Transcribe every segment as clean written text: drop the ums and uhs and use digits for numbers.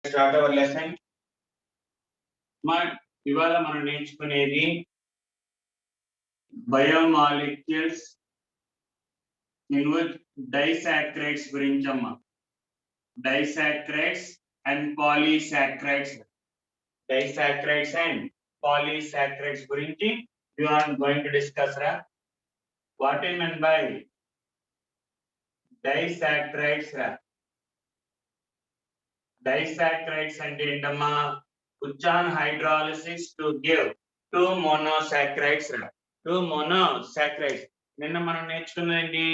Start our lesson. ఇవాళ మనం నేర్చుకునేది బయోమాలిక్యూల్స్ ఇన్ విచ్ డైసాక్రైడ్స్ గురించి అమ్మా. Disaccharides and పాలీసాక్రైడ్స్. డైసాక్రైడ్స్ అండ్ పాలీసాక్రైడ్స్ గురించి you are going to discuss ra. What is meant by disaccharides ra? Disaccharides అంటే ఏంటమ్మా? Which on hydrolysis to give two monosaccharides ra. Two monosaccharides. నిన్న మనం నేర్చుకున్నది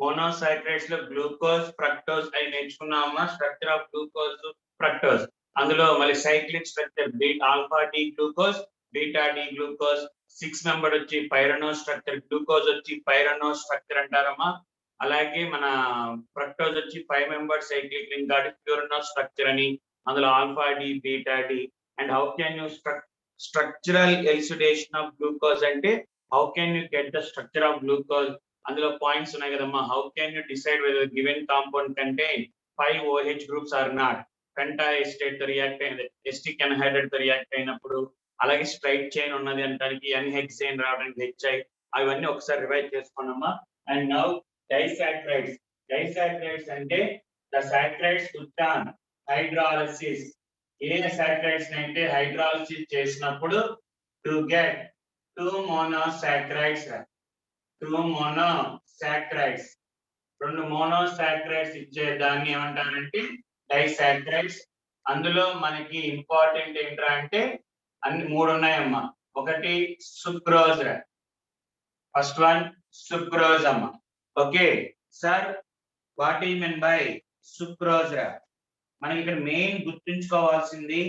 monosaccharides లో glucose fructose అవి నేర్చుకున్నామా. స్ట్రక్చర్ ఆఫ్ గ్లూకోజ్ ఫ్రక్టోజ్, అందులో మళ్ళీ cyclic structure alpha D glucose, beta D glucose, 6 member వచ్చి పైరనో స్ట్రక్చర్, గ్లూకోజ్ వచ్చి పైరనో స్ట్రక్చర్ అంటారమ్మా. అలాగే మన ఫ్రక్టోజ్ వచ్చి 5 మెంబర్ సైక్లిక్ లింక్ కాబట్టి ప్యూరనో స్ట్రక్చర్ అని, అందులో alpha D beta D. And how can you structural elucidation of glucose అంటే how can you get the structure of glucose. అందులో పాయింట్స్ ఉన్నాయి కదమ్మా. How can you decide whether given compound contain 5 OH groups or not. Penta acetate తో react అయినది, acetic anhydride తో react అయినప్పుడు, అలాగే straight chain ఉన్నది అనడానికి ఎన్హెక్సేన్ రావడానికి హెచ్ఐ, అవన్నీ ఒకసారి రివైజ్ చేసుకున్నామా. And now disaccharides. డైసాక్రైడ్స్ అంటే the saccharides which on hydrolysis. A saccharides అంటే హైడ్రాలసిస్ చేసినప్పుడు to get two monosaccharides. Two monosaccharides, రెండు మోనోసాక్రైడ్స్ ఇచ్చే దాన్ని ఏమంటారంటే డైసాక్రైడ్స్. అందులో మనకి ఇంపార్టెంట్ ఏంట్రా అంటే అన్ని 3 ఉన్నాయమ్మా. ఒకటి సుక్రోజ్. ఫస్ట్ వన్ సుక్రోజ్ అమ్మా. ఓకే సార్, వాట్ ఈ మీన్ బై సుక్రోజ్? మనకి ఇక్కడ మెయిన్ గుర్తుంచుకోవాల్సింది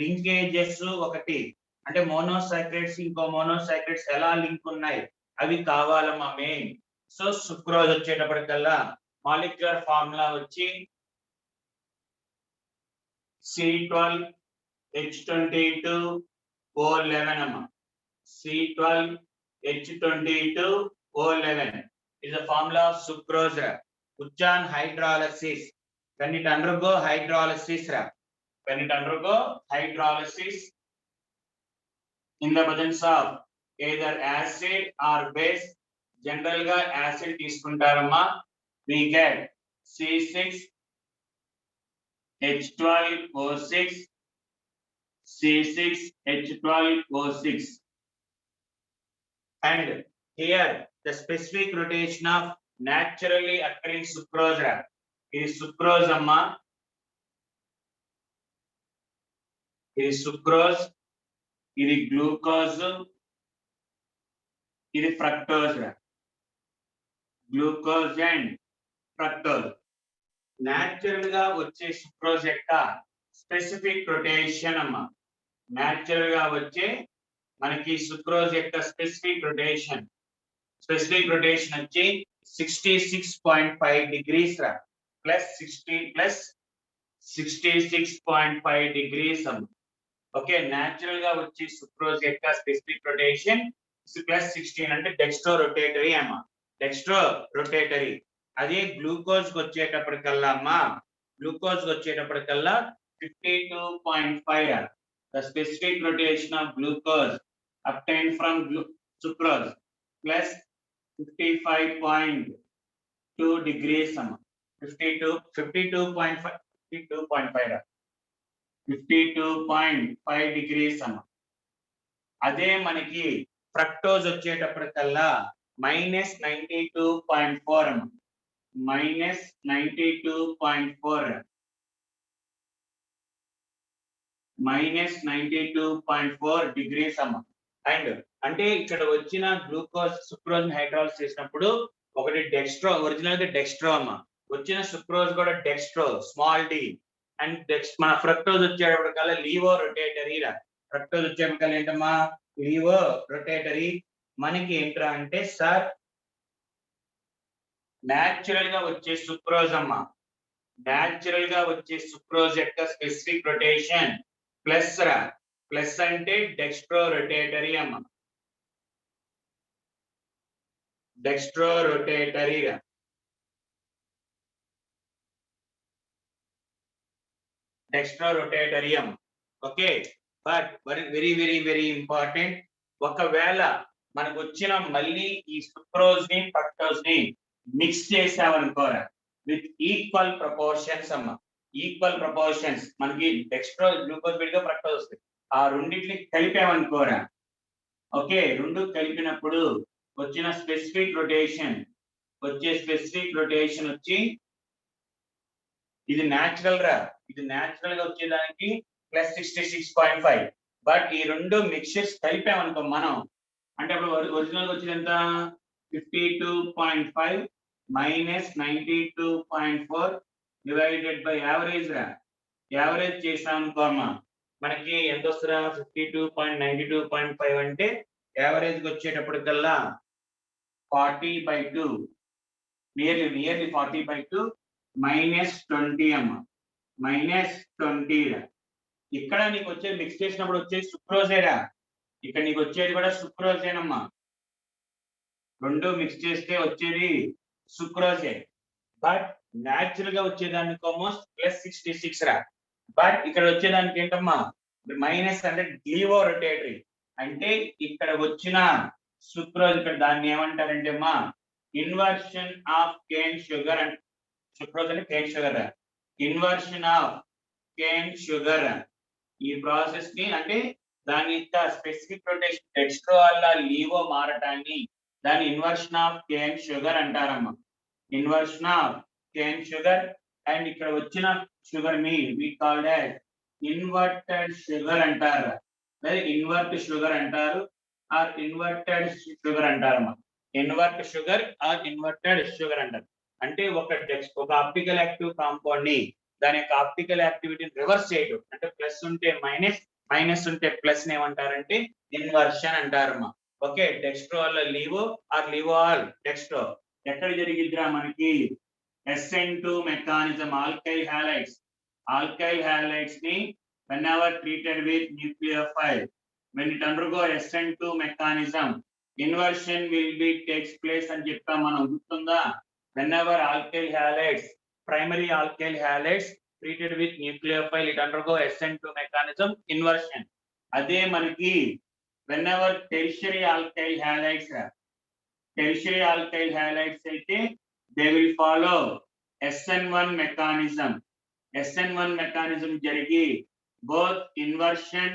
లింకేజెస్ ఒకటి, అంటే మోనోసాక్రైడ్స్ ఇంకో మోనోసాక్రైడ్స్ ఎలా లింక్ ఉన్నాయి అవి కావాలమ్మా మెయిన్. సో సుక్రోజ్ వచ్చేటప్పటికల్లా మాలిక్యులర్ ఫార్ములా వచ్చి C12H22O11 అమ్మా. C12H22O11 is the formula of sucrose which on hydrolysis, when it undergo hydrolysis when it undergo hydrolysis in the presence of either acid or base, general ga acid తీసుకుంటారమ్మా, we get C6H12O6, C6H12O6. And here the specific rotation of naturally occurring sucrose. ఇది sucrose అమ్మా, ఇది sucrose, ఇది glucose, ఇది fructose. Glucose and fructose. Natural గా వచ్చే sucrose యొక్క specific rotation అమ్మా. Natural గా వచ్చే మనకి సుక్రోజ్ యొక్క స్పెసిఫిక్ రొటేషన్ వచ్చి 66.5 degrees ప్లస్ 66.5 degrees అమ్మా. ఓకే, న్యాచురల్ గా వచ్చే సుక్రోజ్ యొక్క స్పెసిఫిక్ రొటేషన్ +16 అంటే డెక్స్ట్రో రొటేటరీ అమ్మా. Dextro rotatory. అదే గ్లూకోజ్ వచ్చేటప్పటికల్లా అమ్మా, గ్లూకోజ్ వచ్చేటప్పటికల్లా 52.5. The specific rotation of glucose obtained from sucrose plus 55.2 degrees అమ్మా. 52.5 degrees అమ్మా. అదే మనకి ఫ్రక్టోజ్ వచ్చేటప్పటికల్లా -92.4 అమ్మా. -92.4 degrees అమ్మా. అండ్ అంటే ఇక్కడ వచ్చిన గ్లూకోజ్ సుక్రోజ్ హైడ్రాలిసిస్ చేసినప్పుడు ఒకటి డెక్స్ట్రో, ఒరిజినల్ గా డెక్స్ట్రో అమ్మా, వచ్చిన సుక్రోజ్ కూడా డెక్స్ట్రో స్మాల్ డి. అండ్ మన ఫ్రక్టోజ్ వచ్చేటప్పటికల్లా లీవో రొటేటరీ. ఫ్రక్టోజ్ వచ్చేటప్పటికల్లా ఏంటమ్మా, లీవో రొటేటరీ. మనకి ఏంట్రా అంటే సార్ న్యాచురల్ గా వచ్చే సుక్రోజ్ అమ్మా, న్యాచురల్ గా వచ్చే సుక్రోజ్ యొక్క స్పెసిఫిక్ రొటేషన్ ప్లస్ ప్లస్ అంటే డెక్స్ట్రో రొటేటరీ అమ్మా. Dextro rotatory. డెక్స్ట్రోరొటేటరియం. Okay, but very important. ఒకవేళ మనకు వచ్చిన మళ్ళీ ఈ సుక్రోజ్ ని ఫ్రక్టోజ్ ని మిక్స్ చేసామనుకోరా విత్ ఈక్వల్ ప్రపోర్షన్స్ అమ్మ, ఈక్వల్ ప్రపోర్షన్స్ మనకి డెక్స్ట్రోజ్ గ్లూకోజ్ విడిగా ఫ్రక్టోజ్ వస్తుంది, ఆ రెండింటిని కలిపామనుకోరా. ఓకే, రెండు కలిపినప్పుడు వచ్చిన స్పెసిఫిక్ రొటేషన్ వచ్చి ఇది న్యాచురల్ గా వచ్చేదానికి +66.5. బట్ ఈ రెండు మిక్చర్స్ కలిపామనుకో మనం, అంటే అప్పుడు ఒరిజినల్ గా వచ్చేది ఎంత 52.5 -92.4 డివైడెడ్ బై యావరేజ్ చేసామనుకో అమ్మా, మనకి ఎంత వస్తుందా 52.92.5 అంటే యావరేజ్ కి వచ్చేటప్పటికల్లా 40/2, నియర్లీ 40/2 -20 అమ్మ, -20. ఇక్కడ నీకు వచ్చే మిక్స్ చేసినప్పుడు వచ్చేది సుక్రోజేరా, ఇక్కడ నీకు వచ్చేది కూడా సుక్రోజేనమ్మా, రెండు మిక్స్ చేస్తే వచ్చేది సుక్రోజే. బట్ న్యాచురల్ గా వచ్చేదానికేమో +66 రా, బట్ ఇక్కడ వచ్చేదానికి ఏంటమ్మా -100 గ్లీవోరొటేటరీ. అంటే ఇక్కడ వచ్చిన సుక్రోజ్, ఇక్కడ దాన్ని ఏమంటారంటే అమ్మా inversion of cane sugar and sucrose అంటే cane sugar, inversion of cane sugar. ఈ ప్రాసెస్ ని అంటే దాని స్పెసిఫిక్ రొటేషన్ డెక్స్ట్రో వల్ల లీవో మారటాన్ని దాని ఇన్వర్షన్ ఆఫ్ కేన్ షుగర్ అంటారమ్మా, inversion of cane sugar. And ఇక్కడ వచ్చిన షుగర్ ని we called as inverted sugar అంటారు, లేదా ఇన్వర్ట్ షుగర్ అంటారు, ఆర్ ఇన్వర్టెడ్ షుగర్ అంటారమ్మా. Invert sugar or inverted sugar అంటారు. అంటే ఒక ఆప్టికల్ యాక్టివ్ కాంపౌండ్ ని దాని యొక్క ఆప్టికల్ యాక్టివిటీని రివర్స్ చేయడం, అంటే ప్లస్ ఉంటే మైనస్ ఉంటే ప్లస్ ని ఏమంటారంటే ఇన్వర్షన్ అంటారమ్మా. ఓకే, డెక్స్ట్రో వల్ల లీవో ఆర్ లీవో ఆల్ డెక్స్ట్రో. ఎక్కడ జరిగిద్దిరా మనకి SN2 మెకానిజం. ఆల్కైల్ హ్యాలైడ్స్ ని whenever treated with nucleophile, when it undergo SN2 mechanism, inversion will be takes place అని చెప్పాం మనం, గుర్తుందా? whenever primary alkyl halides treated with nucleophile, it undergo SN2 mechanism, inversion. అదే మనకి whenever tertiary alkyl halides అయితే they will follow SN1 mechanism. SN1 mechanism జరిగి both inversion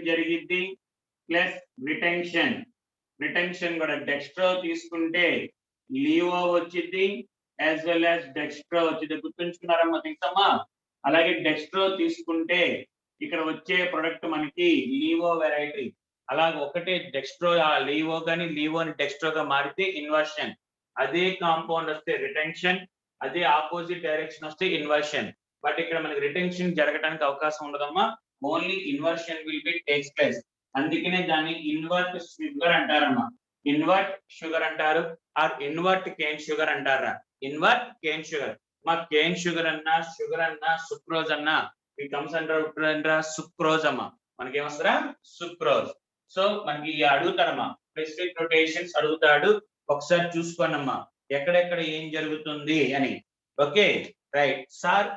జరిగిద్ది plus retention కూడా. డెక్స్ట్రో తీసుకుంటే లీవో వచ్చింది యాజ్ వెల్ యాజ్ డెక్స్ట్రో వచ్చింది, గుర్తుంచుకున్నారమ్మా తెలుసమ్మా. అలాగే డెక్స్ట్రో తీసుకుంటే ఇక్కడ వచ్చే ప్రొడక్ట్ మనకి లీవో వెరైటీ. అలాగే ఒకటే డెక్స్ట్రో లీవో కానీ లీవోని డెక్స్ట్రోగా మారితే ఇన్వర్షన్, అదే కాంపౌండ్ వస్తే రిటెన్షన్, అదే ఆపోజిట్ డైరెక్షన్ వస్తే ఇన్వర్షన్. బట్ ఇక్కడ మనకి రిటెన్షన్ జరగడానికి అవకాశం ఉండదమ్మా, only inversion will be takes place. అందుకనే దాన్ని ఇన్వర్ట్ షుగర్ అంటారమ్మా, ఇన్వర్ట్ షుగర్ అంటారు, ఆర్ ఇన్వర్ట్ కేన్ షుగర్ అంటారా. ఇన్వర్ట్ కేన్ షుగర్, మా కేన్ షుగర్ అన్నా సుక్రోజ్ అన్నా ఇట్ కమ్స్ అండర్ సుక్రోజ్ అమ్మా, మనకి ఏమొస్తారా సుక్రోజ్. సో మనకి అడుగుతారమ్మా స్పెసిఫిక్ రొటేషన్స్ అడుగుతాడు, ఒకసారి చూసుకోండమ్మా ఎక్కడెక్కడ ఏం జరుగుతుంది అని. Okay right sir.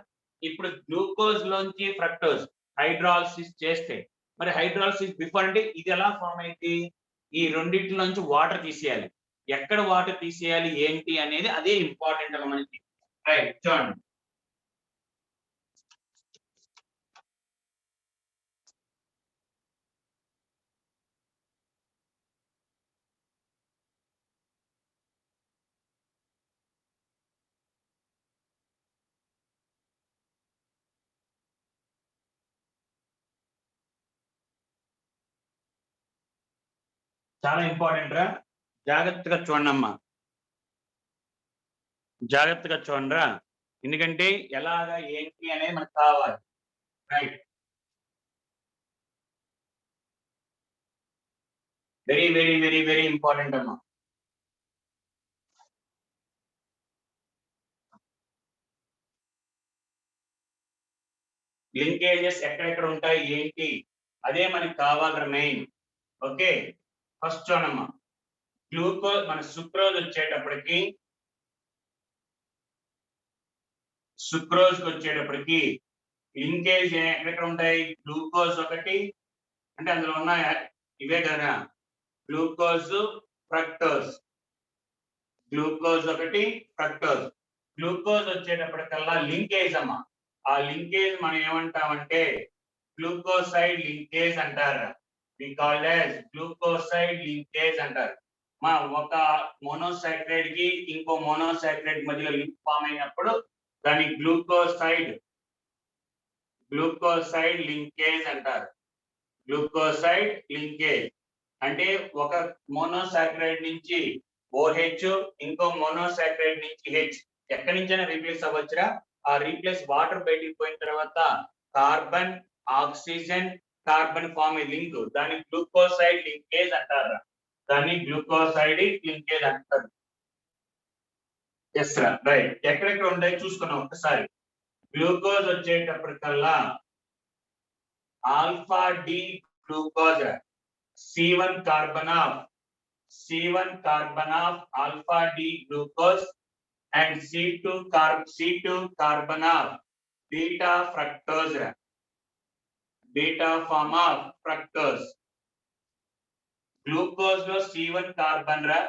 ఇప్పుడు గ్లూకోజ్ లోంచి ఫ్రక్టోజ్ హైడ్రాలసిస్ చేస్తే, మరి హైడ్రాలసిస్ బిఫోర్ అంటే ఇది ఎలా ఫామ్ అయింది, ఈ రెండింటిలోంచి వాటర్ తీసేయాలి. ఎక్కడ వాటర్ తీసేయాలి ఏంటి అనేది అదే ఇంపార్టెంట్ అన్న మనకి. రైట్ చూడండి, చాలా ఇంపార్టెంట్ రా, జాగ్రత్తగా చూడండమ్మా, జాగ్రత్తగా చూడండిరా, ఎందుకంటే ఎలాగా ఏంటి అనేది మనకు కావాలి. రైట్, వెరీ ఇంపార్టెంట్ అమ్మా. లింకేజెస్ ఎక్కడెక్కడ ఉంటాయి ఏంటి అదే మనకి కావాలి మెయిన్. ఓకే, ఫస్ట్ చూడమ్మా, గ్లూకోజ్ మన సుక్రోజ్ వచ్చేటప్పటికి సుక్రోజ్ కి వచ్చేటప్పటికి లింకేజ్ ఎక్కడ ఉంటాయి? గ్లూకోజ్ ఒకటి, అంటే అందులో ఉన్న ఇవే కదా, గ్లూకోజ్, ఫ్రక్టోజ్. గ్లూకోజ్ ఒకటి, ఫ్రక్టోజ్. గ్లూకోజ్ వచ్చేటప్పటికల్లా లింకేజ్ అమ్మా. ఆ లింకేజ్ మనం ఏమంటామంటే గ్లూకోసైడ్ లింకేజ్ అంటారు. We called as glucoside linkage అంటారు. మా ఒక మోనోసాక్రైడ్ కి ఇంకో మోనోసాక్రైడ్ మధ్యలో లింక్ ఫామ్ అయినప్పుడు దాన్ని గ్లూకోసైడ్ లింకేజ్ అంటారు. గ్లూకోసైడ్ లింకేజ్ అంటే ఒక మోనోసాక్రైడ్ నుంచి OH, ఇంకో మోనోసాక్రైడ్ నుంచి H ఎక్కడి నుంచైనా రీప్లేస్ అవ్వచ్చురా. ఆ రీప్లేస్ వాటర్ బయటికి పోయిన తర్వాత carbon, oxygen, carbon form a link, దాన్ని గ్లూకోసైడ్ లింకేజ్ అంటారు. దాన్ని గ్లూకోసైడ్ లింకేజ్ అంటారు. ఎస్ రా, రైట్. ఎక్కడెక్కడ ఉంటాయి చూసుకున్నాం ఒకసారి. గ్లూకోజ్ వచ్చేటప్పటికల్లా alpha D glucose, C1 carbon of alpha D glucose and C2 carbon of beta fructose, beta form of fructose. Glucose లో C1 కార్బన్ రా,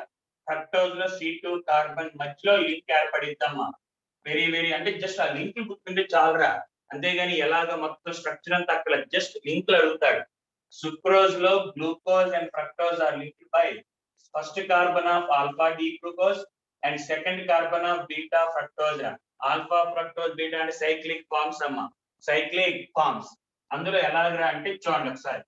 ఫ్రక్టోజ్ లో C2 కార్బన్ మధ్యలో లింక్ ఏర్పడిద్దమ్మా. వెరీ అంటే జస్ట్ ఆ లింక్ గుర్తుంటే చాలరా. అంతేగాని ఎలాగ మొత్తం స్ట్రక్చర్ అంతా అక్కడ జస్ట్ లింక్లు అడుగుతాడు. సుక్రోజ్ లో glucose and fructose are linked by first carbon of alpha D glucose and second carbon of beta fructose. Alpha, fructose, beta అంటే సైక్లిక్ ఫార్మ్స్ అమ్మా, సైక్లిక్ ఫార్మ్స్. అందులో ఎలాగరా అంటే చూడండి ఒకసారి.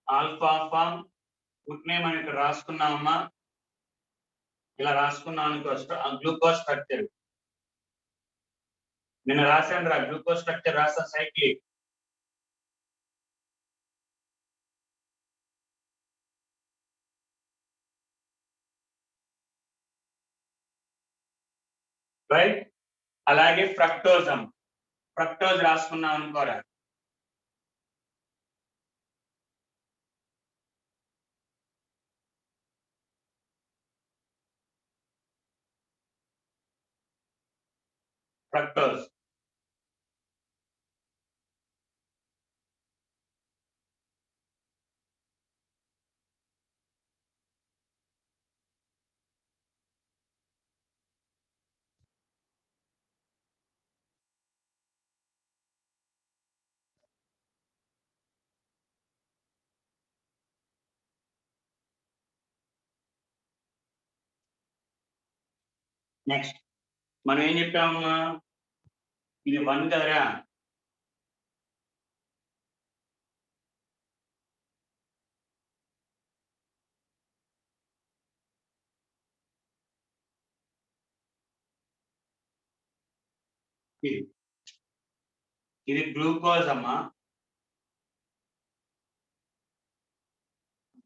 ఆల్ఫా ఫామ్ పుట్నే మనం ఇక్కడ రాసుకున్నామమ్మా. ఇలా రాసుకున్నాం అనుకో, గ్లూకోజ్ స్ట్రక్చర్ నేను రాశాను రా, గ్లూకోజ్ స్ట్రక్చర్ రాసా, సైక్లిక్. రైట్. అలాగే ఫ్రక్టోజ్ రాసుకున్నాం అనుకోరా. ఫ్రక్టోజ్ నెక్స్ట్ మనం ఏం చెప్పాము, ఇది 1 కదరా. ఇది గ్లూకోజ్ అమ్మా,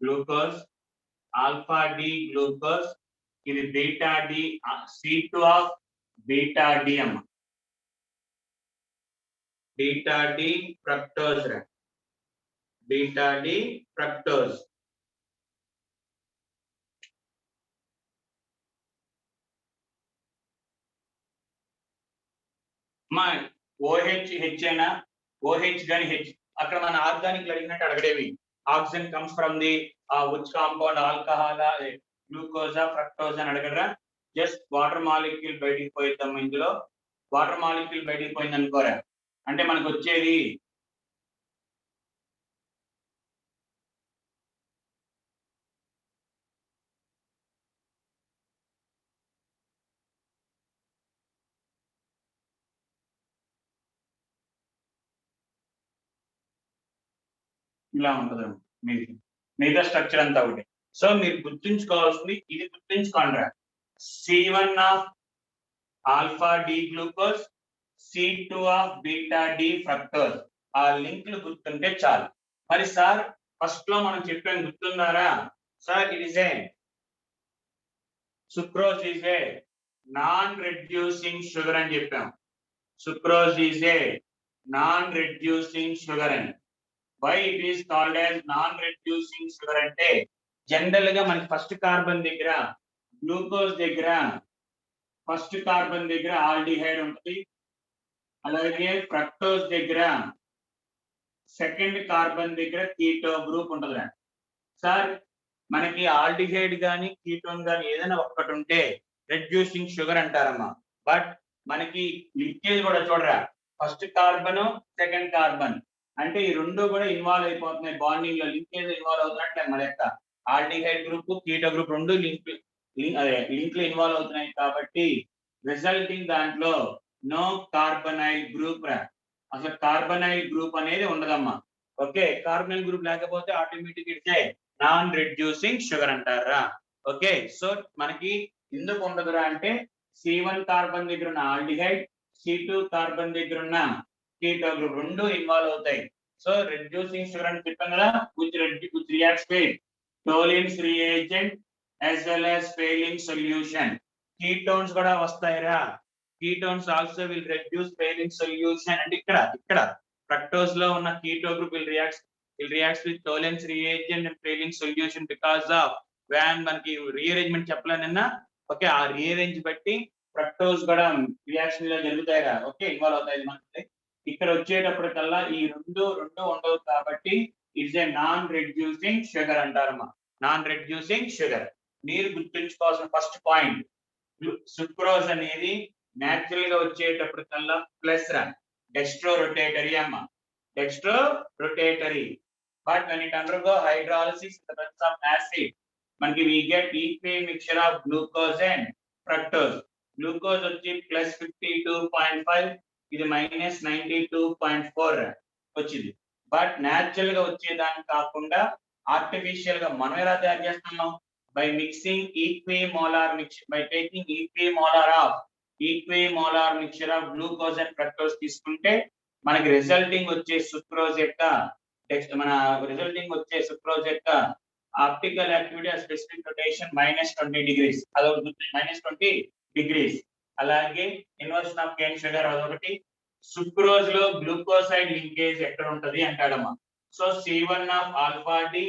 గ్లూకోజ్, ఆల్ఫా డి గ్లూకోజ్. ఇది beta D, C2 of beta D అమ్మా, బీటా డి ఫ్రక్టోజ్ రా, బీటా డి ఫ్రక్టోజ్. మా OH అయినా OH గాని H, అక్కడ మన ఆర్గానిక్ అడిగినట్టు అడగడేవి. Oxygen comes from the which compound, alcohol, గ్లూకోజా, ఫ్రక్టోజ్ అని అడగడరా. జస్ట్ వాటర్ మాలిక్యూల్ బయటికి పోయిద్దాం. ఇందులో వాటర్ మాలిక్యూల్ బయటికి పోయింది అనుకోరా, అంటే మనకు వచ్చేది ఇలా ఉంటుంది మిగతా స్ట్రక్చర్ అంతా ఒకటి. సో మీరు గుర్తుంచుకోవాల్సింది ఇది, గుర్తుంచుకోండి. C1 of alpha D glucose, C2 of beta D fructose. ఆ లింక్లు గుర్తుంటే చాలు. మరి సార్ ఫస్ట్ లో మనం చెప్పాం, గుర్తుందారా sir? It is a sucrose is a non reducing sugar అని చెప్పాం. Sucrose is a non-reducing sugar అని. Why it is called as non-reducing sugar అంటే జనరల్ గా మనకి ఫస్ట్ కార్బన్ దగ్గర గ్లూకోజ్ దగ్గర ఫస్ట్ కార్బన్ దగ్గర ఆల్డిహైడ్ ఉంటుంది, అలాగే ఫ్రక్టోజ్ దగ్గర సెకండ్ కార్బన్ దగ్గర కీటో గ్రూప్ ఉంటుంది. సార్ మనకి ఆల్డిహైడ్ గాని కీటోన్ గాని ఏదైనా ఒక్కటి ఉంటే రెడ్యూసింగ్ షుగర్ అంటారమ్మా. బట్ మనకి లింకేజ్ కూడా చూడరా, ఫస్ట్ కార్బన్ సెకండ్ కార్బన్ అంటే ఈ రెండు కూడా ఇన్వాల్వ్ అయిపోతున్నాయి బాండింగ్ లో, లింకేజ్ ఇన్వాల్వ్ అవుతున్నట్లే మన యొక్క ఆల్డిహైడ్ గ్రూప్ కీటో గ్రూప్ రెండు లింక్ లో ఇన్వాల్వ్ అవుతున్నాయి కాబట్టి రిజల్టింగ్ దాంట్లో నో కార్బనైల్ గ్రూప్ రా, అసలు కార్బనైల్ గ్రూప్ అనేది ఉండదమ్మా. ఓకే, కార్బనైల్ గ్రూప్ లేకపోతే ఆటోమేటిక్ ఇట్సే నాన్ రెడ్యూసింగ్ షుగర్ అంటారా. ఓకే, సో మనకి ఎందుకు ఉండదురా అంటే C1 కార్బన్ దగ్గర ఉన్న ఆల్డిహైడ్, C2 కార్బన్ దగ్గర ఉన్న కీటో గ్రూప్ రెండు ఇన్వాల్వ్ అవుతాయి. సో రెడ్యూసింగ్ షుగర్ అని చెప్పాం కదా, which reacts with Tollens reagent as well as Fehling solution. Ketones కూడా వస్తాయిరా, ketones also will reduce Fehling solution. అంటే ఇక్కడ ఫ్రక్టోజ్ లో ఉన్న keto group will reacts with Tollens reagent and Fehling solution because of when మనకి rearrangement చెప్పలేనన్నా. Okay, ఆ rearrange బట్టి fructose కూడా reaction లో జరుగుతాయిరా. ఓకే, ఇన్వాల్వ్ అవుతాయి మనకి. ఇక్కడ వచ్చేటప్పటికల్లా ఈ రెండు ఉండవు కాబట్టి it's a non reducing sugar అంటారమ్మా, నాన్ రెడ్యూసింగ్ షుగర్. మీరు గుర్తుంచుకోవాల్సిన ఫస్ట్ పాయింట్, సుక్రోజ్ అనేది న్యాచురల్ గా వచ్చేటప్పటికల్లా ప్లస్ రా, డెక్స్ట్రో రొటేటరీ అమ్మా, dextro rotatory. But when it undergo hydrolysis in the presence of acid, మనకి we get equal mixture of glucose and fructose. Glucose వచ్చి +52.5, ఇది -92.4 వచ్చింది. బట్ న్యాచురల్ గా వచ్చేదాన్ని కాకుండా ఆర్టిఫిషియల్ గా మనం ఎలా తయారు చేస్తున్నాం, by mixing equimolar mixture, by taking equimolar mixture of glucose and fructose తీసుకుంటే మనకి రిజల్టింగ్ వచ్చే సుక్రోజ్ యొక్క optical activity specific rotation -20 degrees, అదొకటి -20 degrees. అలాగే ఇన్వర్షన్ ఆఫ్ కేన్ షుగర్ అదొకటి. సుక్రోజ్ లో గ్లూకోసైడ్ లింకేజ్ ఎక్కడ ఉంటది అంటాడమ్మా. So C1 of alpha D,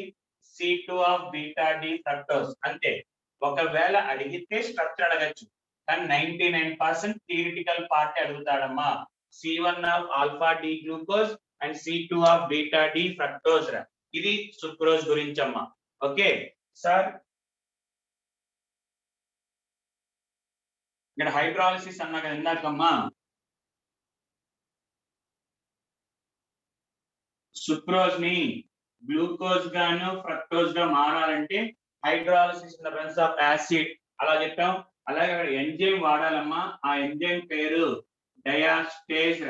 C2 of beta D fructose అంతే. ఒకవేళ అడిగితే స్ట్రక్చర్ అడగచ్చు, కానీ 99% థియరిటికల్ పార్ట్ అడుగుతాడమ్మా. C1 of alpha D glucose and C2 of beta D fructose రా. ఇది సుక్రోజ్ గురించి అమ్మా. ఓకే సార్, ఇక్కడ హైడ్రాలిసిస్ అన్నా కదా ఇందాకమ్మా, సుక్రోజ్ ని గ్లూకోజ్ గాను ఫ్రక్టోజ్ గా మారాలంటే hydrolysis in the presence of acid అలా చెప్పాం. అలాగే అక్కడ ఎంజైమ్ వాడాలమ్మా, ఆ ఎంజైమ్ పేరు డయాస్టేజ్.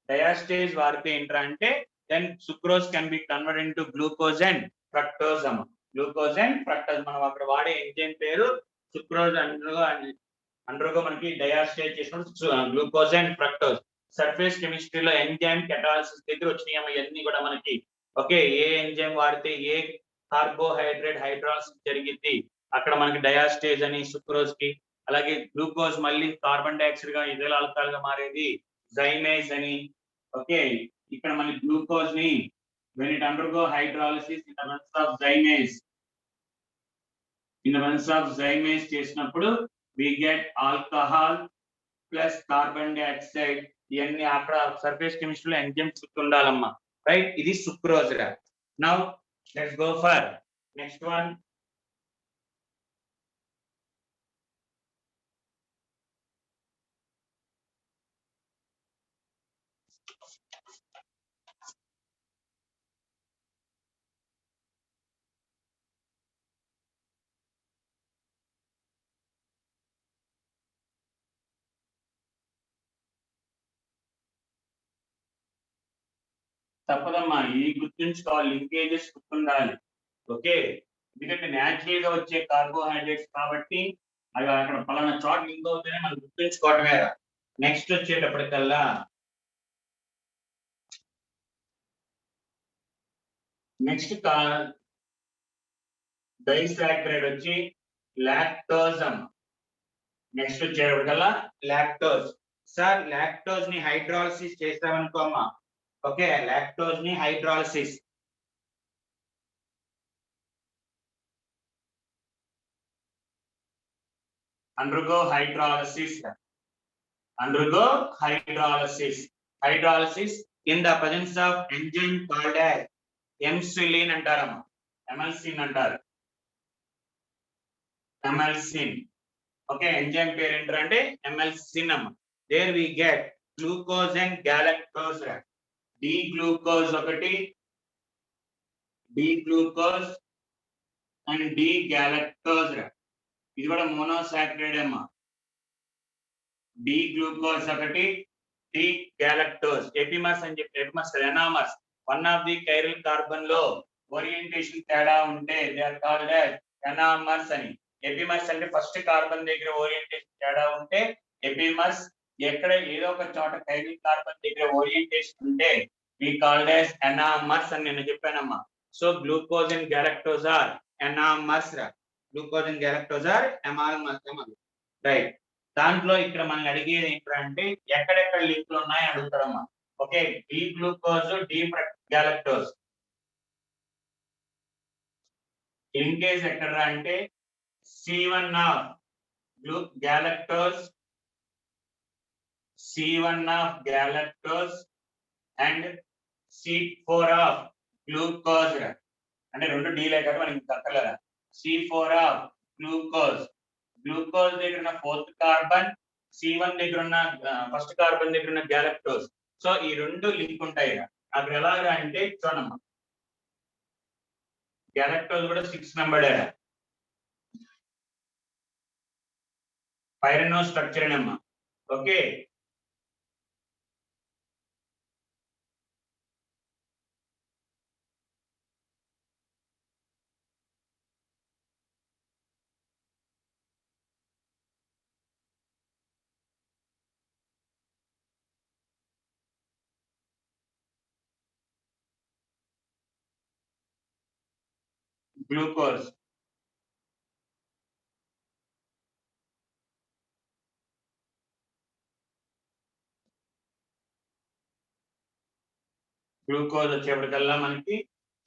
డయాస్టేజ్ వాడితే ఏంట్రా అంటే then sucrose can be converted into glucose and fructose అమ్మ. గ్లూకోజ్ అండ్ ఫ్రక్టోజ్ మనం అక్కడ వాడే ఎంజైమ్ పేరు సుక్రోజ్. అండర్గో మనకి డయాస్టేజ్ చేసినప్పుడు గ్లూకోజ్ అండ్ ఫ్రక్టోజ్. సర్ఫేస్ కెమిస్ట్రీలో ఎంజైమ్ కెటాలిసిస్ దగ్గర వచ్చినాయి ఇవన్నీ కూడా మనకి. ఓకే, ఏ ఎంజైమ్ వాడితే ఏ కార్బోహైడ్రేట్ హైడ్రాలిసిస్ జరిగింది అక్కడ మనకి డయాస్టేజ్ అని సుక్రోజ్ కి. అలాగే గ్లూకోజ్ మళ్ళీ కార్బన్ డైఆక్సైడ్ గా ఇథైల్ ఆల్కహాల్ గా మారేది జైమేజ్ అని. ఓకే, ఇక్కడ మన గ్లూకోజ్ ని when it undergo hydrolysis in the presence of zymase చేసినప్పుడు we get alcohol plus carbon dioxide. ఇవన్నీ అక్కడ సర్ఫేస్ కెమిస్ట్రీలో ఎంజైమ్స్ ఉండాలమ్మా, రైట్. ఇది సుక్రోజ్ రా. Now let's go for next one. తప్పదమ్మా, ఈ గుర్తుంచుకోవాలి, లింకేజెస్ గుర్తుండాలి. ఓకే, ఎందుకంటే న్యాచురల్ గా వచ్చే కార్బోహైడ్రేట్స్ కాబట్టి అవి అక్కడ పలానా చోట లింక్ అవుతేనే మనం గుర్తుంచుకోవడమే. నెక్స్ట్ వచ్చేటప్పటికల్లా నెక్స్ట్ డైసాక్రైడ్ వచ్చి లాక్టోజ్ అమ్మ. నెక్స్ట్ వచ్చేటప్పటికల్లా లాక్టోజ్. సార్ లాక్టోజ్ ని హైడ్రాలసిస్ చేస్తామనుకో అమ్మా. ఓకే, లాక్టోజ్ ని hydrolysis undergo hydrolysis in the presence of enzyme called as emulsin అంటారమ్మా. ఎమల్సిన్ అంటారు. ఎమల్సిన్. ఓకే, ఎంజైమ్ పేరు ఏంటంటే ఎమల్సిన్ అమ్మా. There we get glucose and galactose. D glucose ఒకటి, D glucose and D galactose. ఇది కూడా monosaccharide అమ్మా. డి గ్లూకోజ్ ఒకటి, డి గ్యాలక్టోజ్. ఎపిమర్స్ అని చెప్పి, epimers anomers, one of the chiral carbon లో ఓరియంటేషన్ తేడా ఉంటే they are called as anomers అని. ఎపిమర్స్ అంటే ఫస్ట్ కార్బన్ దగ్గర ఓరియంటేషన్ తేడా ఉంటే ఎపిమర్స్. ఎక్కడ ఏదో ఒక చోట కైరల్ కార్బన్ దగ్గర ఓరియంటేషన్ ఉంటే వి కాల్డ్ యాజ్ ఎనామర్స్ అని నేను చెప్పానమ్మా. So glucose and galactose are anomers. Glucose and galactose are anomers. Right. దాంట్లో ఇక్కడ మనల్ని అడిగేది ఏంటంటే ఎక్కడెక్కడ లింకులు ఉన్నాయి అడుగుతారమ్మా. Okay, D glucose, D galactose linkage ఎక్కడ అంటే C1 of galactose, C1 of galactose and C4 of glucose. అంటే రెండు డీలే కదా మనకి దక్కలేదా. C4 of glucose. గ్లూకోజ్ దగ్గర ఉన్న ఫోర్త్ కార్బన్, C1 దగ్గర ఉన్న ఫస్ట్ కార్బన్ దగ్గర ఉన్న గ్యాలక్టోజ్. సో ఈ రెండు లింక్ ఉంటాయి. అక్కడ ఎలాగా అంటే చూడమ్మా, గ్యాలక్టోజ్ కూడా 6 మెంబర్డ్ పైరనో స్ట్రక్చర్ అమ్మా. ఓకే, గ్లూకోజ్ గ్లూకోజ్ వచ్చేప్పటికల్లా మనకి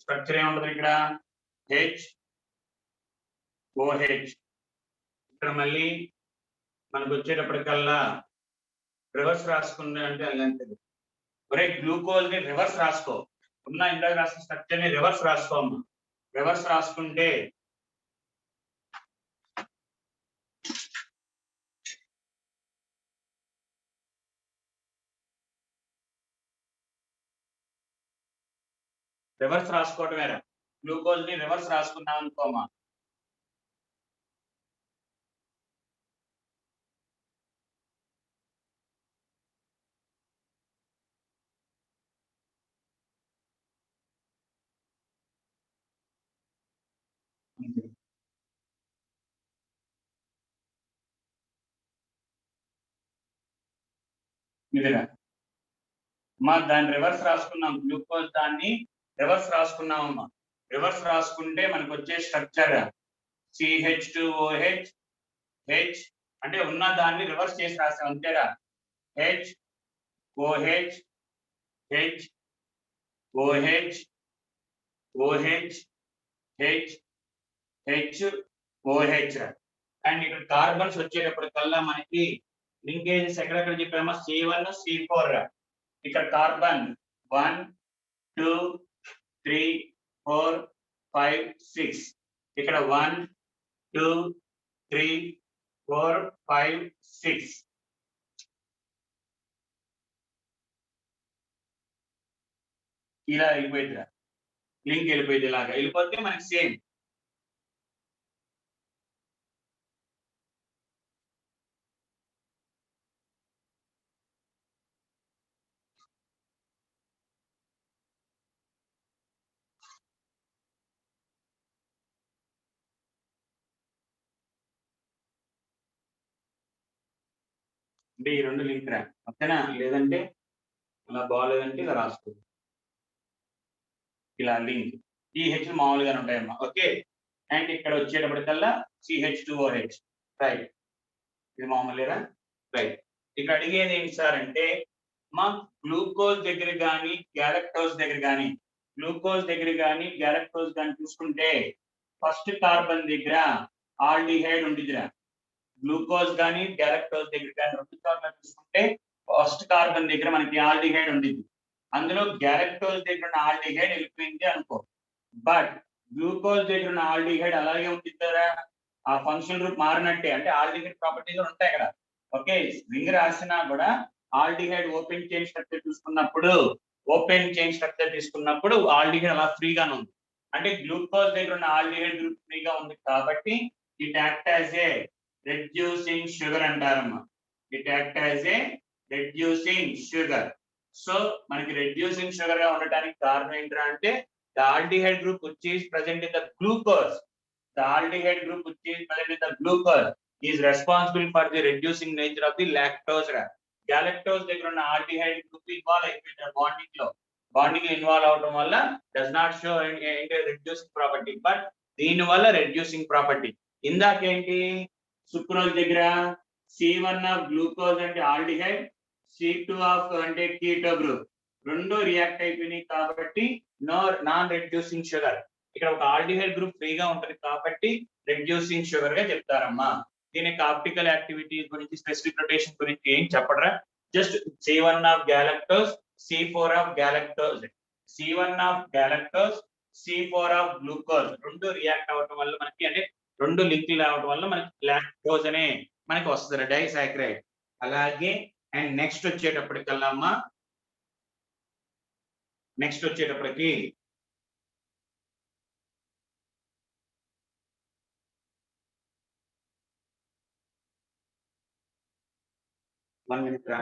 స్ట్రక్చర్ ఏముంటది ఇక్కడ HOH. ఇక్కడ మళ్ళీ మనకు వచ్చేటప్పటికల్లా రివర్స్ రాసుకుంటే అంటే అలాంటిది. ఒరే గ్లూకోజ్ ని రివర్స్ రాసుకో. ఉన్న ఇందాక రాసిన స్ట్రక్చర్ ని రివర్స్ రాసుకోమ్మా. రివర్స్ రాసుకుంటే రివర్స్ రాసుకోవటమేరా. గ్లూకోజ్ ని రివర్స్ రాసుకున్నాం అనుకోమా. ఇదిరా మా దాన్ని రివర్స్ రాసుకున్నాం. గ్లూకోజ్ దాన్ని రివర్స్ రాసుకున్నామమ్మా. రివర్స్ రాసుకుంటే మనకు వచ్చే స్ట్రక్చర్ CH2OH. H అంటే ఉన్న దాన్ని రివర్స్ చేసి రాసాం అంతేరా. HOH, HOH, OH, HOH. And ఇక్కడ కార్బన్స్ వచ్చేటప్పటికల్లా మనకి లింకేజెస్ ఎక్కడెక్కడ చెప్పామో C1, C4. ఇక్కడ కార్బన్ 1, 2, 3, 4, 5, 6. ఇక్కడ 1, 2, 3, 4, 5, 6. ఇలా వెళ్ళిపోయిందిరా. లింక్ వెళ్ళిపోయింది. ఇలాగా వెళ్ళిపోతే మనకి సేమ్. అంటే ఈ రెండు లింక్ రా. ఓకేనా? లేదంటే అలా బాగాలేదంటే ఇలా రాసుకోండి. ఇలా లింక్ ఈ హెచ్ మామూలుగానే ఉంటాయమ్మా. ఓకే, అండ్ ఇక్కడ వచ్చేటప్పటికల్లా CH2OH. రైట్, ఇది మామూలేరా. రైట్. ఇక్కడ అడిగేది ఏంటి సార్ అంటే మా గ్లూకోజ్ దగ్గర కానీ గ్యాలక్టోజ్ దగ్గర కానీ చూసుకుంటే ఫస్ట్ కార్బన్ దగ్గర ఆల్డిహైడ్ ఉండిదిరా. గ్లూకోజ్ కానీ గ్యాలక్టోజ్ దగ్గర కానీ రెండు చోట్ల చూసుకుంటే ఫస్ట్ కార్బన్ దగ్గర మనకి ఆల్డిహైడ్ ఉండిద్ది. అందులో గ్యాలక్టోజ్ దగ్గర ఉన్న ఆల్డిహైడ్ వెళ్ళిపోయింది అనుకో. బట్ గ్లూకోజ్ దగ్గర ఉన్న ఆల్డిహైడ్ అలాగే ఉండిద్దారా? ఆ ఫంక్షన్ గ్రూప్ మారినట్టే, అంటే ఆల్డిహైడ్ ప్రాపర్టీస్ ఉంటాయి కదా. ఓకే, రింగ్ రాసినా కూడా ఆల్డిహైడ్ ఓపెన్ చైన్ స్ట్రక్చర్ తీసుకున్నప్పుడు ఆల్డిహైడ్ అలా ఫ్రీగానే ఉంది. అంటే గ్లూకోజ్ దగ్గర ఉన్న ఆల్డిహైడ్ గ్రూప్ ఫ్రీగా ఉంది కాబట్టి it act as a reducing sugar అంటారమ్మా. It act as a reducing sugar. So మనకి రెడ్యూసింగ్ షుగర్ గా ఉండటానికి కారణం ఏంటంటే అంటే the aldehyde group which is present in the glucose is responsible for the reducing nature of the lactose. Galactose దగ్గర ఉన్న aldehyde group involve అయిపోయింది bonding involve అవడం వల్ల does not show reducing property, but దీని వల్ల రెడ్యూసింగ్ ప్రాపర్టీ. ఇందాకేంటి సుక్రోజ్ దగ్గర C1 of glucose అంటే aldehyde, C2 of అంటే కీటో గ్రూప్ రెండు రియాక్ట్ అయిపోయినాయి కాబట్టి నాన్ రెడ్యూసింగ్ షుగర్. ఇక్కడ ఒక ఆల్డిహైడ్ గ్రూప్ ఫ్రీగా ఉంటది కాబట్టి రెడ్యూసింగ్ షుగర్ గా చెప్తారమ్మా. దీనికి ఆప్టికల్ యాక్టివిటీస్ గురించి స్పెసిఫిక్ రొటేషన్ గురించి ఏం చెప్పడరా, just C1 of galactose, C4 of galactose, C1 of galactose, C4 of glucose రెండు రియాక్ట్ అవ్వడం వల్ల మనకి అంటే రెండు లింకులు రావడం వల్ల మనకి లాక్టోజ్ అనే మనకి వస్తుంది డైసాక్రైడ్. అలాగే అండ్ నెక్స్ట్ వచ్చేటప్పటికి వన్ మినిట్ రా.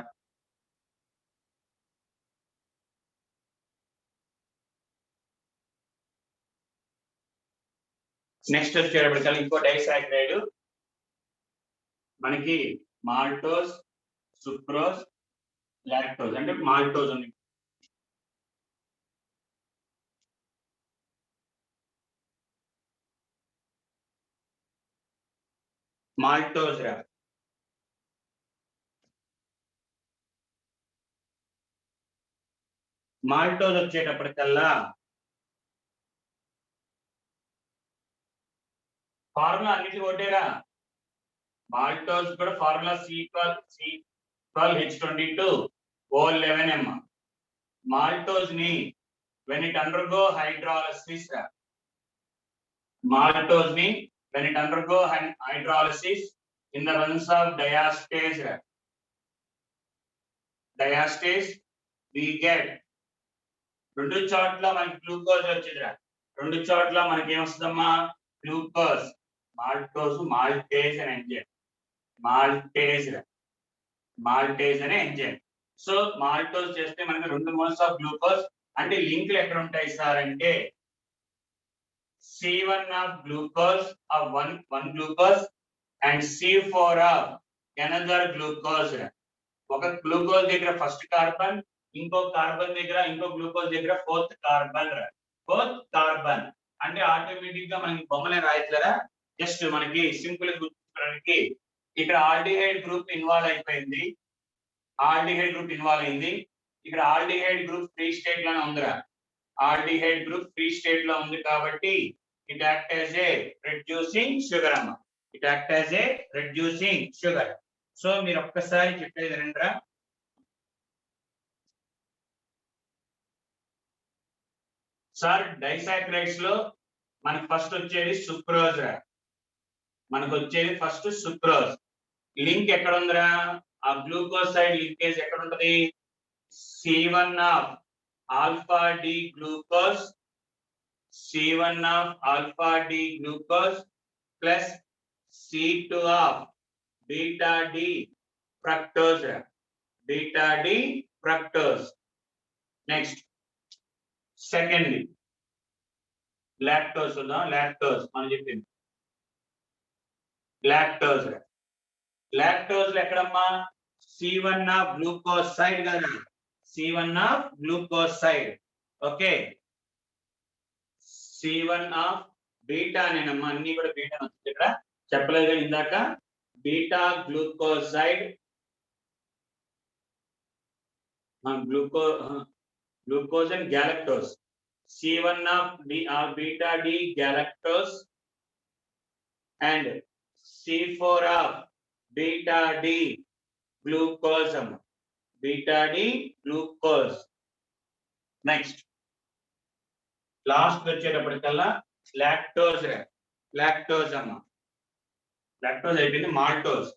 నెక్స్ట్ వచ్చేటప్పటికల్లా ఇంకో డైసాక్రైడ్ మనకి మాల్టోజ్, సుక్రోజ్, లాక్టోజ్. అంటే మాల్టోజ్ ఉంది, మాల్టోజ్ రా. మాల్టోజ్ వచ్చేటప్పటికల్లా ఫార్ములా అన్నిటి ఒకటేరా. మాల్టోజ్ కూడా ఫార్ములా C12H22O11M. మాల్టోజ్ ని when it undergo hydrolysis in the presence of diastase we get రెండు చోట్ల మనకి గ్లూకోజ్ వచ్చిందిరా. రెండు చోట్ల మనకి ఏమొస్తుందమ్మా గ్లూకోజ్. మాల్టోజ్ మాల్టేజ్ అనే ఎంజైమ్. సో మాల్టోజ్ చేస్తే మనకి 2 మోల్స్ ఆఫ్ గ్లూకోజ్. అంటే లింకులు ఎక్కడ ఉంటాయి సార్ అంటే C1 of glucose of one glucose and C4 of another glucose. ఒక గ్లూకోజ్ దగ్గర ఫస్ట్ కార్బన్, ఇంకో గ్లూకోజ్ దగ్గర ఫోర్త్ కార్బన్. అంటే ఆటోమేటిక్ గా మనకి బొమ్మలే రాయట్లేదా, జస్ట్ మనకి సింపుల్ గుర్తుంచుకోవడానికి ఇక్కడ ఆల్డిహైడ్ గ్రూప్ ఇన్వాల్వ్ అయింది. ఇక్కడ ఆల్డిహైడ్ గ్రూప్ ఫ్రీ స్టేట్ లోనే ఉందిరా. ఆల్డిహైడ్ గ్రూప్ ఫ్రీ స్టేట్ లో ఉంది కాబట్టి it act as a reducing sugar అమ్మ. సో మీరు ఒక్కసారి చెప్పేది రండిరా. సార్ డైసాక్రైడ్స్ లో మనకి ఫస్ట్ వచ్చేది సుక్రోజ్. లింక్ ఎక్కడ ఉందిరా? ఆ గ్లూకోజ్ సైడ్ లింకేజ్ ఎక్కడ ఉంటది? C1 of alpha D glucose plus C2 of beta D fructose. Next second lactose మనం చెప్పింది. లాక్టోజ్ లో ఎక్కడమ్మా? C1 ఆఫ్ గ్లూకోజ్ సైడ్ కదా, C1 of glucose side. Okay, C1 of beta నేనమ్మా, అన్ని కూడా బీటా వచ్చింది ఇక్కడ చెప్పలేదు కానీ ఇందాక. Beta glucose side glucose and galactose. C1 of D or beta D galactose and C4 of beta D glucose. Beta D glucose. Next. Last వచ్చేటప్పటికల్లా lactose lactose అమ్మ లాక్టోజ్ అయిపోయింది maltose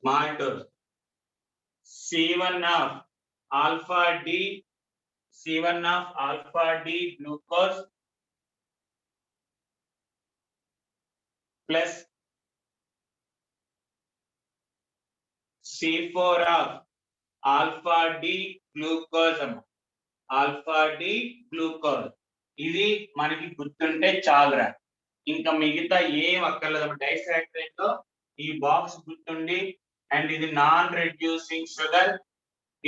maltose. C1 of alpha D, C1 of alpha D glucose plus C4 of alpha D glucose. Alpha D glucose. ఇది మనకి గుర్తుంటే చాలురా, ఇంకా మిగతా ఏం అక్కర్లేదు. డైసాక్రైడ్ లో ఈ బాక్స్ గుర్తుండి, అండ్ ఇది నాన్ రెడ్యూసింగ్ షుగర్,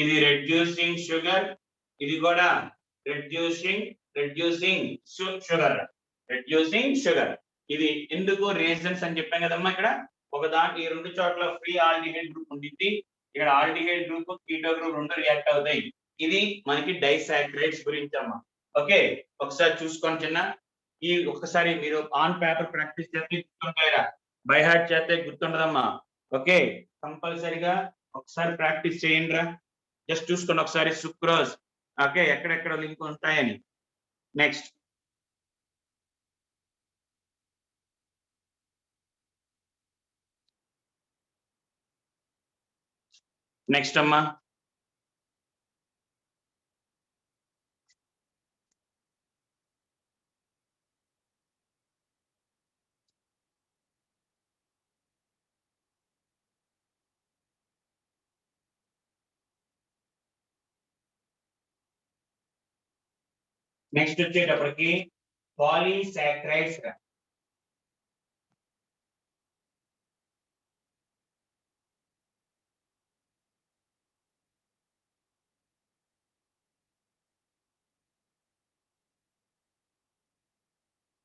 ఇది రెడ్యూసింగ్ షుగర్, ఇది కూడా రెడ్యూసింగ్ షుగర్. ఇది ఎందుకు రీజన్స్ అని చెప్పాం కదమ్మా. ఇక్కడ ఒకదాని ఈ రెండు చోట్ల ఫ్రీ ఆల్డిహైడ్ గ్రూప్ ఉంటుంది, ఇక్కడ ఆల్డిహైడ్ గ్రూప్ కీటో గ్రూప్ రెండు రియాక్ట్ అవుతాయి. ఇది మనకి డైసాక్రైడ్స్ గురించి అమ్మా. ఓకే, ఒకసారి చూసుకోండి చిన్న. ఈ ఒక్కసారి మీరు ఆన్ పేపర్ ప్రాక్టీస్ చేస్తే గుర్తుంటాయిరా, బై హార్ట్ చేస్తే గుర్తుండదమ్మా. ఓకే, కంపల్సరిగా ఒకసారి ప్రాక్టీస్ చేయండి రా. జస్ట్ చూసుకోండి ఒకసారి సుక్రోజ్. ఓకే, ఎక్కడెక్కడ లింక్ ఉంటాయని. నెక్స్ట్ అమ్మా, నెక్స్ట్ వచ్చేటప్పటికి పాలీసాక్రైడ్స్.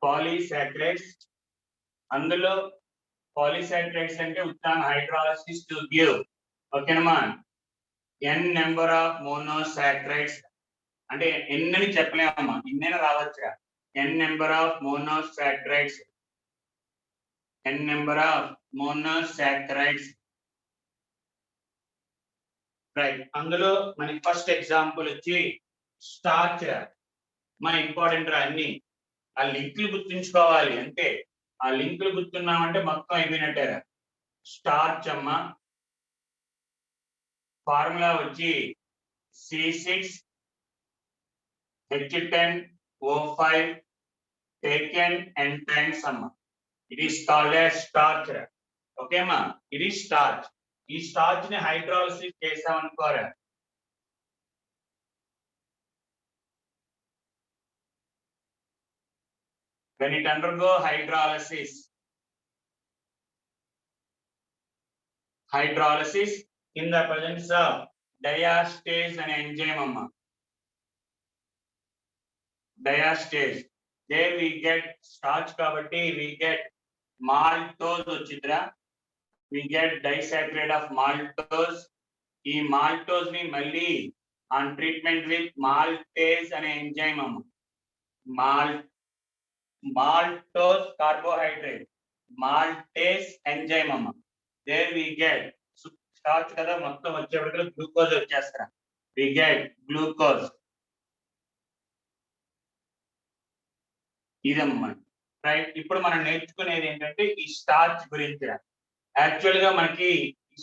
పాలీసాక్రైడ్స్, అందులో పాలీసాక్రైడ్స్ అంటే ఉత్తాన్ హైడ్రాలసిస్ టు గివ్, ఓకేనమ్మా, n నెంబర్ ఆఫ్ మోనోసాక్రైడ్స్. అంటే ఎన్నని చెప్పలేమమ్మా, ఇన్నైనా రావచ్చుగా. n number of monosaccharides, right. అందులో మనకి ఫస్ట్ ఎగ్జాంపుల్ వచ్చి స్టార్చ్. మా ఇంపార్టెంట్ రా అన్ని. ఆ లింకులు గుర్తుంచుకోవాలి, అంటే ఆ లింకులు గుర్తున్నామంటే మొత్తం అయిపోయినట్టారా. స్టార్చ్ అమ్మ ఫార్ములా వచ్చి C6H10O5 taken n times అమ్మ. It is called as starch. Okay అమ్మా, ఇది స్టార్చ్. ఈ స్టార్చ్ ని hydrolysis చేసామనుకోరా, when it undergo hydrolysis in the presence of diastase and enzyme amma, diastase, there we get starch kabatti we get maltose ochidra, we get disaccharide of maltose. ee maltose ni malli on treatment with maltase and enzyme amma, maltose carbohydrate, maltase enzyme amma, there we get starch kada మొత్తం వచ్చేటప్పుడు glucose వచ్చేస్తా, we get glucose. ఇదమ్మా, right. ఇప్పుడు మనం నేర్చుకునేది ఏంటంటే ఈ starch గురించి. యాక్చువల్ గా మనకి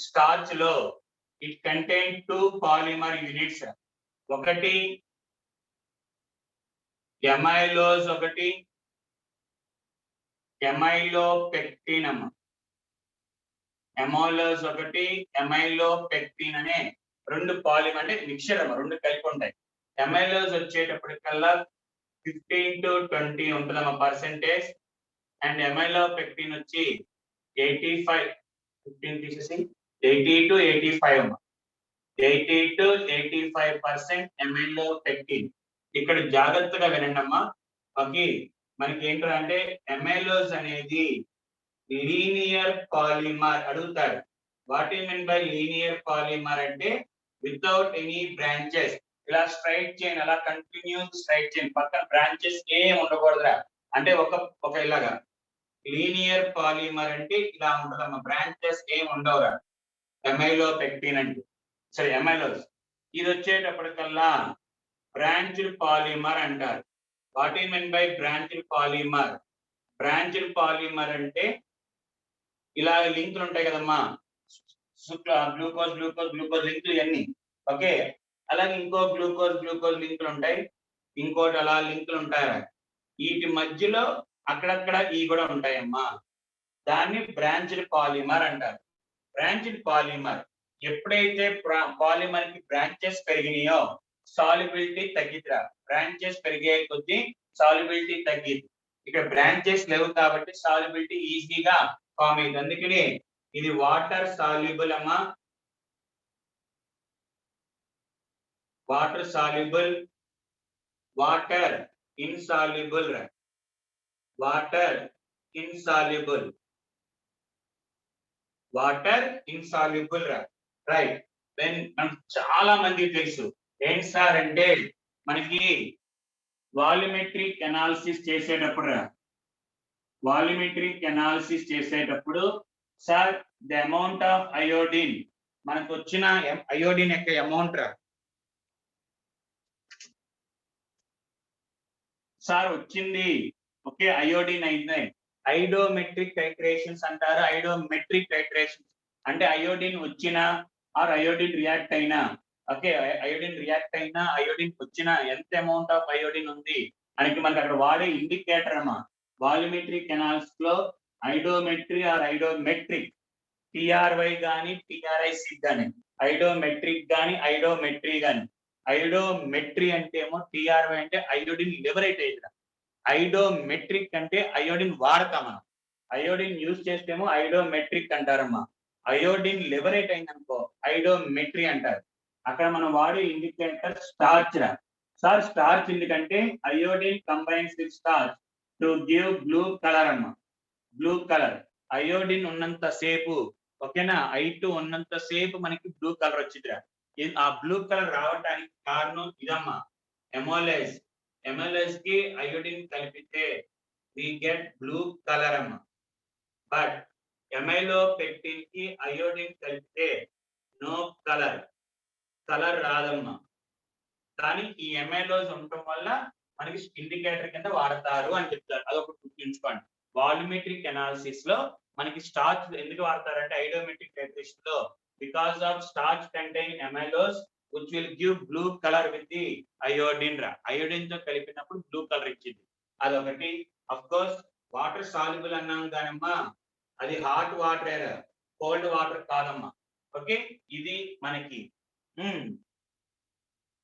స్టార్చ్ లో ఇట్ కంటైన్ 2 పాలిమర్ యూనిట్స్, ఒకటి ఎమైలోజ్, ఒకటి ఎమైలోపెక్టిన్ అమ్మ. ఎమైలోజ్ ఒకటి, ఎమైలోపెక్టిన్ అనే రెండు పాలిమర్, అంటే మిక్చర్ అమ్మ, రెండు కలిపి ఉంటాయి. ఎమైలోజ్ వచ్చేటప్పటికల్లా 15 to 20 ఉంటుందమ్మా పర్సెంటేజ్, అండ్ ఎమైలోపెక్టిన్ వచ్చి 85, 15 తీసేసి 80 to 85 అమ్మా, 80 to 85% ఎమైలోపెక్టిన్. ఇక్కడ జాగ్రత్తగా వినండి అమ్మా. మనకి ఏంటంటే ఎమైలోజ్ అనేది లీనియర్ పాలిమర్ అడుగుతారు. What you mean by linear polymer అంటే వితౌట్ ఎనీ బ్రాంచెస్, ఇలా స్ట్రైట్ చైన్, అలా కంటిన్యూస్ స్ట్రైట్ చైన్, పక్కన బ్రాంచెస్ ఏం ఉండకూడదురా. అంటే ఒక ఇలాగా లీనియర్ పాలిమర్ అంటే ఇలా ఉంటదమ్మా, బ్రాంచెస్ ఏం ఉండవురా. ఎమైలో పెక్టిన్ అంటే సరే ఎమైలోస్. ఇది వచ్చేటప్పటికల్లా బ్రాంచ్డ్ పాలిమర్ అంటారు. What you mean by branched polymer? Branched polymer అంటే ఇలా లింకులు ఉంటాయి కదమ్మా, గ్లూకోజ్ గ్లూకోజ్ గ్లూకోజ్ లింకులు ఇవన్నీ. ఓకే, అలాగే ఇంకో గ్లూకోజ్ గ్లూకోజ్ లింకులు ఉంటాయి, ఇంకోటి అలా లింకులు ఉంటాయి. వీటి మధ్యలో అక్కడక్కడ ఈ కూడా ఉంటాయమ్మా. దాన్ని బ్రాంచ్డ్ పాలిమర్ అంటారు. బ్రాంచ్డ్ పాలిమర్ ఎప్పుడైతే పాలిమర్ కి బ్రాంచెస్ పెరిగినాయో సాల్యుబిలిటీ తగ్గిద్దిరా. బ్రాంచెస్ పెరిగే కొద్దీ సాల్యుబిలిటీ తగ్గిద్ది. ఇక్కడ బ్రాంచెస్ లేవు కాబట్టి సాల్యుబిలిటీ ఈజీగా ఫామ్ అయింది. అందుకని ఇది వాటర్ సాల్యుబుల్ అమ్మా, water soluble, water insoluble, water insoluble, water insoluble right. Then మనకు చాలా మందికి తెలుసు ఏంటి సార్ అంటే, మనకి వాల్యూమెట్రిక్ అనాలిసిస్ చేసేటప్పుడు వాల్యూమెట్రిక్ అనాలిసిస్ చేసేటప్పుడు sir the amount of iodine, మనకు వచ్చిన అయోడిన్ యొక్క అమౌంట్ సార్ వచ్చింది. ఓకే, అయోడిన్ అయితే ఐడోమెట్రిక్ టైట్రేషన్స్ అంటారు. ఐడోమెట్రిక్ టైట్రేషన్స్ అంటే అయోడిన్ వచ్చిన ఆర్ అయోడిన్ రియాక్ట్ అయినా, ఓకే, అయోడిన్ రియాక్ట్ అయినా అయోడిన్ వచ్చిన ఎంత అమౌంట్ ఆఫ్ అయోడిన్ ఉంది అని మనకి అక్కడ వాడే ఇండికేటర్ అమ్మా. వాల్యూమెట్రిక్ అనాలిసిస్ లో ఐడోమెట్రీ ఆర్ ఐడోమెట్రిక్, టిఆర్వై గాని టిఆర్ఐసి గాని, ఐడోమెట్రిక్ గాని ఐడోమెట్రీ గాని. ఐడోమెట్రీ అంటే ఏమో టిఆర్వై అంటే అయోడిన్ లిబరేట్ అయ్యింది, ఐడోమెట్రిక్ అంటే అయోడిన్ వాడతాం మనం. అయోడిన్ యూజ్ చేస్తేమో ఐడోమెట్రిక్ అంటారమ్మా. అయోడిన్ లిబరేట్ అయిందనుకో ఐడోమెట్రీ అంటారు. అక్కడ మనం వాడే ఇండికేటర్ స్టార్చ్ రా. సార్ స్టార్చ్ ఎందుకంటే iodine combines with starch to give blue colour అమ్మా. బ్లూ కలర్ అయోడిన్ ఉన్నంత సేపు, ఓకేనా, I2 ఉన్నంత సేపు మనకి బ్లూ కలర్ వచ్చిందిరా. ఆ బ్లూ కలర్ రావడానికి కారణం ఇదమ్మా, ఎమోలైజ్. ఎమోలైజ్ కి అయోడిన్ కలిపితే వి గెట్ బ్లూ కలర్ అమ్మా. బట్ ఎమైలో పెక్టిన్ కి అయోడిన్ కలిపితే నో కలర్, కలర్ రాదమ్మా. కానీ ఈ ఎమైలోస్ ఉండటం వల్ల మనకి ఇండికేటర్ కింద వాడతారు అని చెప్తారు. అదొకటి గుర్తుంచుకోండి. వాల్యూమెట్రిక్ అనాలిసిస్ లో మనకి స్టార్చ్ ఎందుకు వాడతారంటే ఐడోమెట్రిక్ టైట్రేషన్ లో because of starch contain amylose which will give blue color with the iodine రా. అయోడిన్ తో కలిపినప్పుడు బ్లూ కలర్ ఇచ్చింది. అదొకటి. అఫ్ కోర్స్ వాటర్ సాల్యుబుల్ అన్నాం కానమ్మా, అది హాట్ వాటర్, కోల్డ్ వాటర్ కాదమ్మా. ఓకే, ఇది మనకి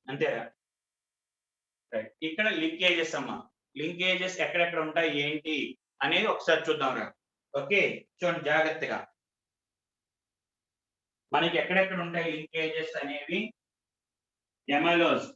అంతేరా. ఇక్కడ లింకేజెస్ అమ్మా, లింకేజెస్ ఎక్కడెక్కడ ఉంటాయి ఏంటి అనేది ఒకసారి చూద్దాం రా. ఓకే, చూడండి జాగ్రత్తగా, మనకి ఎక్కడెక్కడ ఉంటాయి లింకేజెస్ అనేవి. ఎమైలోస్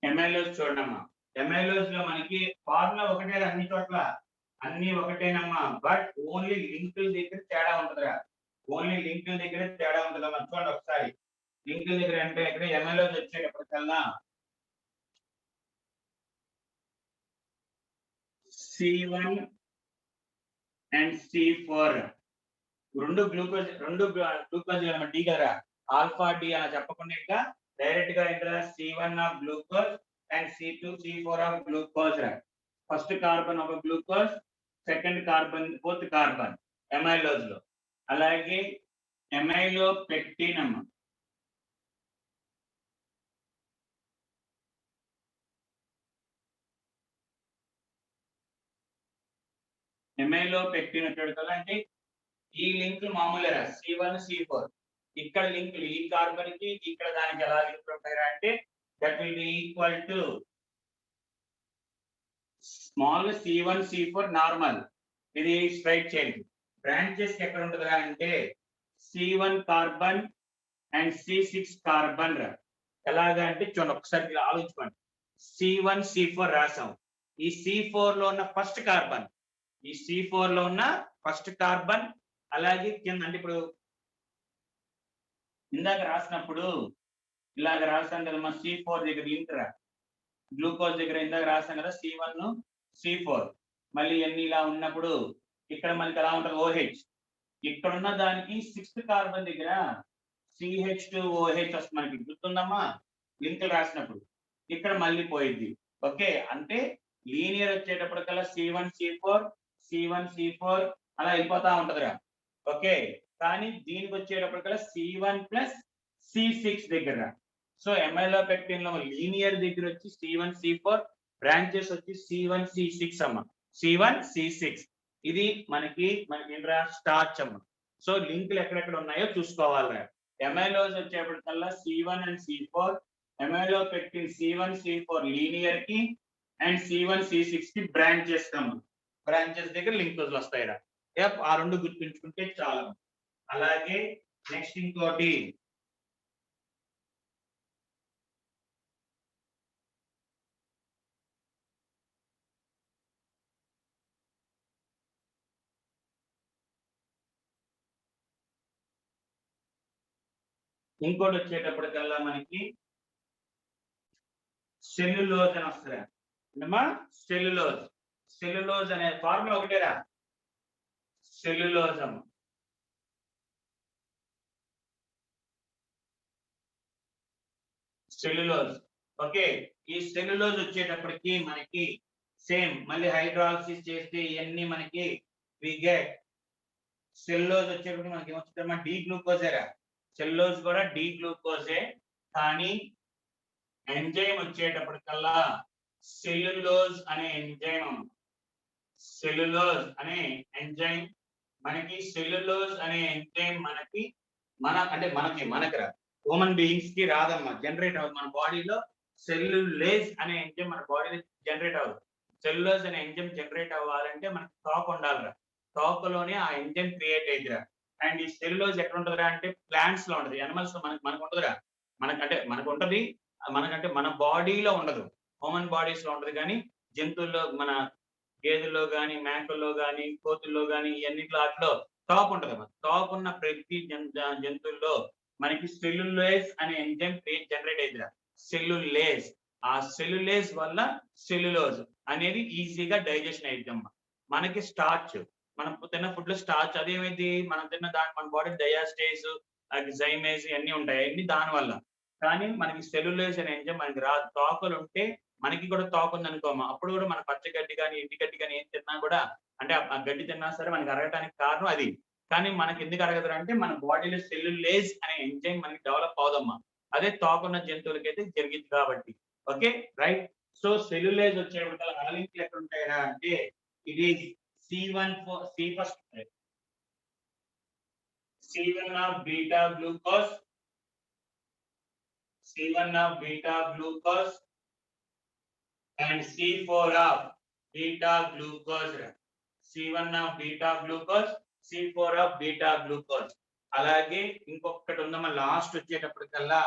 ఎమైలోస్ చూడమ్మా. ఎమైలోస్ లో మనకి ఫార్ములా ఒకటే అన్ని చోట్ల, అన్ని ఒకటేనమ్మా. బట్ ఓన్లీ లింకుల దగ్గర తేడా ఉంటుందిరా. ఓన్లీ లింకుల దగ్గర తేడా ఉంటుందమ్మా. చూడండి ఒకసారి, లింకుల దగ్గర అంటే ఇక్కడ ఎమైలోస్ వచ్చేటప్పటికల్లా C1 అండ్ C4 రెండు గ్లూకోజ్ డి కదా, ఆల్ఫా డి అలా చెప్పకుండా ఇంకా డైరెక్ట్ గా ఇక్కడ C1 of glucose and C2 C4 of glucose రా. ఫస్ట్ కార్బన్ ఒక glucose, second carbon fourth carbon ఎమైలోజ్ లో. అలాగే ఎమైలో పెక్టిన్ అమ్మ, ఎమైలో పెక్టిన్ అంటే ఈ లింక్ మామూలుగా C1 C4, ఇక్కడ లింకులు ఈ కార్బన్ కి ఇక్కడ దానికి ఎలా లింకులు ఉంటాయి అంటే that will be equal to small C1 C4 normal, ఇది స్ట్రైట్ చైన్. బ్రాంచెస్ ఎక్కడ ఉంటుందా అంటే C1 carbon and C6 carbon రా. ఎలాగా అంటే చూడండి ఒకసారి ఆలోచించుకోండి. C1 C4 రాసాం. ఈ C4 లో ఉన్న ఫస్ట్ కార్బన్, ఈ C4 లో ఉన్న ఫస్ట్ కార్బన్, అలాగే కింద అంటే ఇప్పుడు ఇందాక రాసినప్పుడు ఇలాగ రాసాం కదమ్మా, C4 దగ్గర లింక్ రా, గ్లూకోజ్ దగ్గర ఇందాక రాసాం కదా C1 C4, మళ్ళీ ఇవన్నీ ఇలా ఉన్నప్పుడు ఇక్కడ మనకి ఎలా ఉంటుంది OH, ఇక్కడ ఉన్న దానికి 6th కార్బన్ దగ్గర CH2OH వస్తుంది, మనకి గుర్తుందమ్మా లింకులు రాసినప్పుడు. ఇక్కడ మళ్ళీ పోయిద్ది. ఓకే, అంటే లీనియర్ వచ్చేటప్పటికల్లా C1 C4 అలా వెళ్ళిపోతా ఉంటదిరా. ఓకే, కానీ దీనికి వచ్చేటప్పటికల్లా C1 ప్లస్ C6 దగ్గర. సో MIలో పెట్టిన లీనియర్ దగ్గర వచ్చి C1 C4, బ్రాంచెస్ వచ్చి C1 C6 అమ్మ, C1 C6. ఇది మనకి ఏంట్రా స్టార్చ్ అమ్మ. సో లింకులు ఎక్కడెక్కడ ఉన్నాయో చూసుకోవాలి. MIలోస్ వచ్చేప్పటికల్లా C1 అండ్ C4, MIలో పెట్టిన C1 C4 లీనియర్ కి అండ్ C1 C6 కి బ్రాంచెస్ అమ్మ. బ్రాంచెస్ దగ్గర లింకులు వస్తాయిరా. ఆ రెండు గుర్తుంచుకుంటే చాలు. అలాగే నెక్స్ట్ ఇంకోటి వచ్చేటప్పటికల్లా మనకి సెల్యులోజ్ అని వస్తుందా అమ్మా. సెల్యులోజ్ అనే ఫార్ములా ఒకటేరా, సెల్యులోజ్ అమ్మ. సెల్యులోజ్. ఓకే, ఈ సెల్యులోజ్ వచ్చేటప్పటికి మనకి సేమ్ మళ్ళీ హైడ్రాలసిస్ చేస్తే ఇవన్నీ మనకి వి గెట్ సెల్యులోజ్ వచ్చేటప్పటికి మనకి ఏమొస్తుందమ్మా డి గ్లూకోజేరా. సెల్యులోజ్ కూడా డి గ్లూకోజే, కానీ ఎంజైమ్ వచ్చేటప్పటికల్లా సెల్యులోజ్ అనే ఎంజైమ్, సెల్యులోజ్ అనే ఎంజైమ్ మనకి, సెల్యులోజ్ అనే ఎంజైమ్ మనకి మనకి హ్యూమన్ బీయింగ్స్ కి రాదమ్మా, జనరేట్ అవ్వదు మన బాడీలో. సెల్యులేజ్ అనే ఎంజైమ్ మన బాడీలో జనరేట్ అవ్వదు. సెల్యులోజ్ అనే ఎంజైమ్ జనరేట్ అవ్వాలంటే మనకి తోక ఉండాలిరా, తోకలోనే ఆ ఎంజైమ్ క్రియేట్ అయ్యిరా. అండ్ ఈ సెల్యులోజ్ ఎక్కడ ఉంటుందిరా అంటే ప్లాంట్స్ లో ఉంటది, యానిమల్స్ లో మనకు ఉంటుందిరా. మనకు ఉంటది, మన బాడీలో ఉండదు, హ్యూమన్ బాడీస్ లో ఉంటది. కానీ జంతువుల్లో మన గేదెల్లో గాని, మేకల్లో గాని, కోతుల్లో గాని ఇవన్నిట్లో వాటిలో తోక ఉంటదమ్మా. తోక ఉన్న ప్రతి జంతువుల్లో మనకి సెల్యులేజ్ అనే ఎంజైమ్ జనరేట్ అయిందిరా, సెల్యులేజ్. ఆ సెల్యులేజ్ వల్ల సెల్యులోజ్ అనేది ఈజీగా డైజెషన్ అయిద్దమ్మా. మనకి స్టార్చ్, మనం తిన్న ఫుడ్ లో స్టార్చ్ అదేమైంది, మనం తిన్న దాని మన బాడీ డయాస్టేజ్, జైమేజ్ ఇవన్నీ ఉంటాయి, అన్ని దాని వల్ల. కానీ మనకి సెల్యులేజ్ అనే ఎంజైమ్ మనకి రాదు. తోకలు ఉంటే మనకి కూడా తోక ఉంది అనుకోమా, అప్పుడు కూడా మన పచ్చగడ్డి కానీ ఎండి గడ్డి కానీ ఏం తిన్నా కూడా, అంటే ఆ గడ్డి తిన్నా సరే మనకి అరగటానికి కారణం అది. కానీ మనకి ఎందుకు అరగదు అంటే మన బాడీలో సెల్యులేజ్ అనే ఎంజైమ్ మనకి డెవలప్ అవదమ్మా. అదే తోకున్న జంతువులకైతే జరిగింది కాబట్టి. Okay right. సో సెల్యులేజ్ వచ్చేటప్పుడు ఆలింకులు ఎక్కడ ఉంటాయా అంటే ఇది C1 of beta glucose, C1 of beta glucose and C4 of beta glucose. C1 of beta glucose, C4 of beta glucose. అలాగే ఇంకొకటి ఉందమ్మా లాస్ట్ వచ్చేటప్పటికల్లా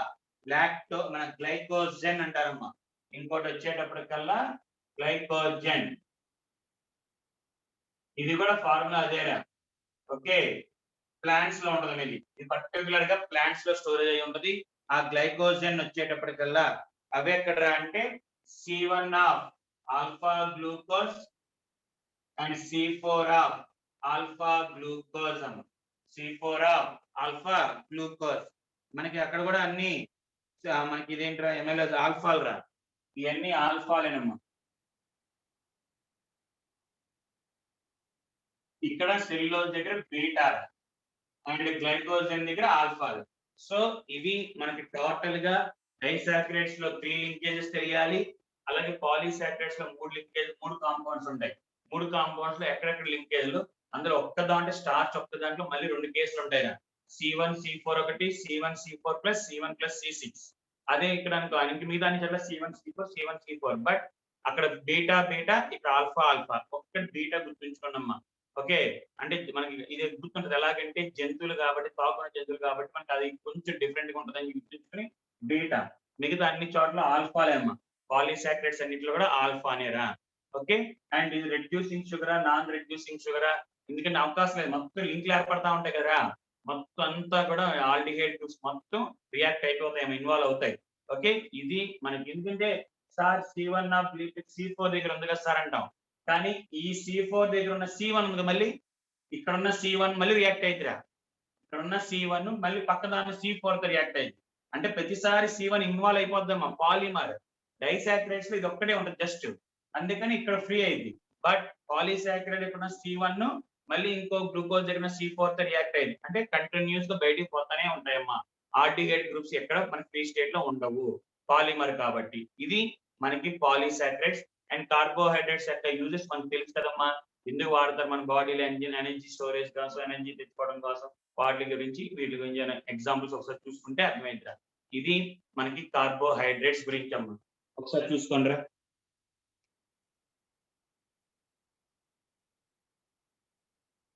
మన గ్లైకోజన్ అంటారమ్మా. ఇంకోటి వచ్చేటప్పటికల్లా గ్లైకోజన్, ఇది కూడా ఫార్ములా అదేరా. ఓకే, ప్లాంట్స్ లో ఉంటుంది, ఇది పర్టికులర్ గా ప్లాంట్స్ లో స్టోరేజ్ అయి ఉంటది. ఆ గ్లైకోజన్ వచ్చేటప్పటికల్లా అవి ఎక్కడ అంటే C1 of alpha glucose and C4 of alpha glucose అమ్మ. C4 ఆఫ్ ఆల్ఫా గ్లూకోజ్ మనకి అక్కడ కూడా అన్ని మనకి ఇదేంట్రా MLS ఆల్ఫాలు రా, ఇవన్నీ ఆల్ఫాలేనమ్మా. ఇక్కడ సెల్యులోజ్ దగ్గర బీటా అండ్ గ్లైకోజన్ దగ్గర ఆల్ఫాలు. సో ఇవి మనకి టోటల్ గా డైసాక్రైడ్స్ లో 3 లింకేజెస్ తెలియాలి. అలాగే పాలీసాక్రైడ్స్ లో 3 కాంపౌండ్స్ ఉంటాయి. 3 కాంపౌండ్స్ లో ఎక్కడెక్కడ లింకేజ్లు, అందులో ఒక్క దాంట్లో స్టార్చ్, ఒక్క దాంట్లో మళ్ళీ 2 కేసులు ఉంటాయి. C1 C4 ఒకటి, C1 C4 plus C1 plus C6. అదే ఇక్కడ అనుకో ఇంక మీద C1 C4 బట్ అక్కడ బీటా బీటా, ఇక్కడ ఆల్ఫా ఆల్ఫా. ఒక్కటి బీటా గుర్తుంచుకోండి అమ్మా. ఓకే. అంటే మనకి ఇది గుర్తుంటది. ఎలాగంటే జంతువులు కాబట్టి, తోకన జంతువులు కాబట్టి మనకి అది కొంచెం డిఫరెంట్‌గా ఉంటదని గుర్తుంచుకొని బీటా. మిగతా అన్ని చోట్ల ఆల్ఫాలే అమ్మా. పాలీసాకరైడ్స్ అన్నిట్లో కూడా ఆల్ఫానేరా. ఓకే. అండ్ ఇది రెడ్యూసింగ్ షుగరా, నాన్ రెడ్యూసింగ్ షుగరా? ఎందుకంటే అవకాశం లేదు. మొత్తం లింక్‌లు ఏర్పడతా ఉంటాయి కదా! మొత్తం అంతా కూడా ఆల్డిహైడ్ గ్రూప్స్ మొత్తం రియాక్ట్ అయిపోతాయి, ఇన్వాల్వ్ అవుతాయి. ఓకే. ఇది మనకి ఎందుకంటే sir C1 of lipid C4 దగ్గర ఉంది కదా సార్ అంటాం. కానీ ఈ C4 దగ్గర ఉన్న C1 ఉంది మళ్ళీ. ఇక్కడ ఉన్న C1 మళ్ళీ రియాక్ట్ అయిద్దిరా. ఇక్కడ ఉన్న C1 మళ్ళీ పక్కన దాని C4తో రియాక్ట్ అయ్యిద్ది. అంటే ప్రతిసారి C1 ఇన్వాల్వ్ అయిపోద్దమ్మా. పాలిమర్. డైసాకరైడ్స్ లో ఇది ఒక్కటే ఉంటది జస్ట్. అందుకని ఇక్కడ ఫ్రీ అయ్యిద్ది. బట్ పాలీసాకరైడ్ ఇక్కడ ఉన్న C1 మళ్ళీ ఇంకో గ్లూకోజ్ దగ్గర C4తో రియాక్ట్ అయ్యింది. అంటే కంటిన్యూస్ గా బయటికి పోతానే ఉంటాయమ్మా. ఆల్డిహైడ్ గ్రూప్స్ ఎక్కడ మనకి ఫ్రీ స్టేట్ లో ఉండవు. పాలిమర్ కాబట్టి. ఇది మనకి పాలీసాకరైడ్స్ అండ్ కార్బోహైడ్రేట్స్ యొక్క యూజెస్ మనకు తెలుసు కదమ్మా. ఎందుకు వాడతారు మన బాడీలో ఎనర్జీ స్టోరేజ్ కోసం, ఎనర్జీ తెచ్చుకోవడం కోసం, వాటి గురించి వీటి గురించి ఎగ్జాంపుల్స్ ఒకసారి చూసుకుంటే అర్థమైందిరా. ఇది మనకి కార్బోహైడ్రేట్స్ గురించి అమ్మా. ఒకసారి చూసుకోండిరా.